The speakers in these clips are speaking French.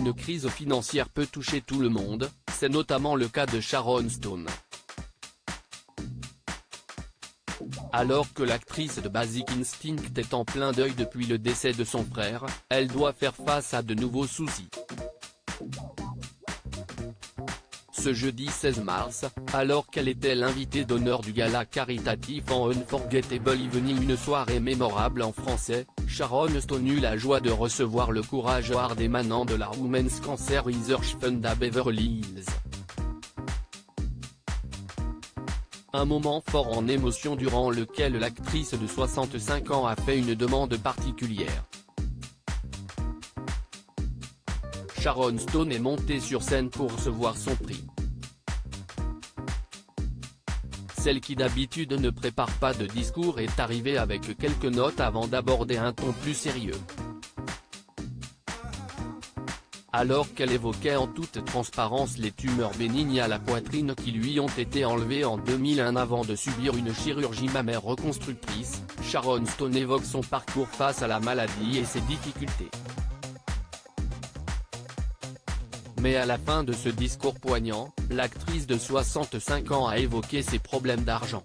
une crise financière peut toucher tout le monde, c'est notamment le cas de Sharon Stone. Alors que l'actrice de Basic Instinct est en plein deuil depuis le décès de son frère, elle doit faire face à de nouveaux soucis. Ce jeudi 16 mars, alors qu'elle était l'invitée d'honneur du gala caritatif en Unforgettable Evening, une soirée mémorable en français, Sharon Stone eut la joie de recevoir le Courage Award émanant de la Women's Cancer Research Fund à Beverly Hills. Un moment fort en émotion durant lequel l'actrice de 65 ans a fait une demande particulière. Sharon Stone est montée sur scène pour recevoir son prix. Celle qui d'habitude ne prépare pas de discours est arrivée avec quelques notes avant d'aborder un ton plus sérieux. Alors qu'elle évoquait en toute transparence les tumeurs bénignes à la poitrine qui lui ont été enlevées en 2001 avant de subir une chirurgie mammaire reconstructrice, Sharon Stone évoque son parcours face à la maladie et ses difficultés. Mais à la fin de ce discours poignant, l'actrice de 65 ans a évoqué ses problèmes d'argent.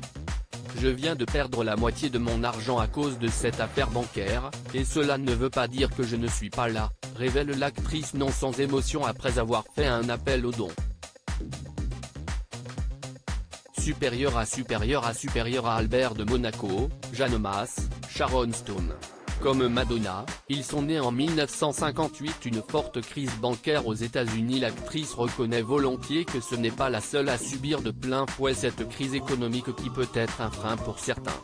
« Je viens de perdre la moitié de mon argent à cause de cette affaire bancaire, et cela ne veut pas dire que je ne suis pas là », révèle l'actrice non sans émotion après avoir fait un appel aux dons. Supérieure à Albert de Monaco, Jeanne Mas, Sharon Stone. Comme Madonna, ils sont nés en 1958. Une forte crise bancaire aux États-Unis. L'actrice reconnaît volontiers que ce n'est pas la seule à subir de plein fouet cette crise économique qui peut être un frein pour certains.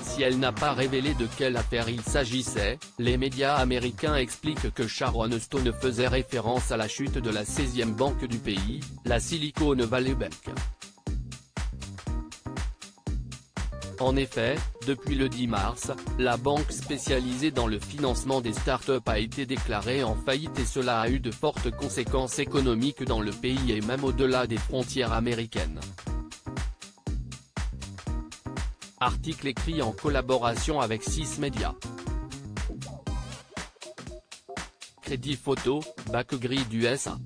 Si elle n'a pas révélé de quelle affaire il s'agissait, les médias américains expliquent que Sharon Stone faisait référence à la chute de la 16e banque du pays, la Silicon Valley Bank. En effet, depuis le 10 mars, la banque spécialisée dans le financement des startups a été déclarée en faillite et cela a eu de fortes conséquences économiques dans le pays et même au-delà des frontières américaines. Article écrit en collaboration avec 6 médias. Crédit photo, Backgrid USA.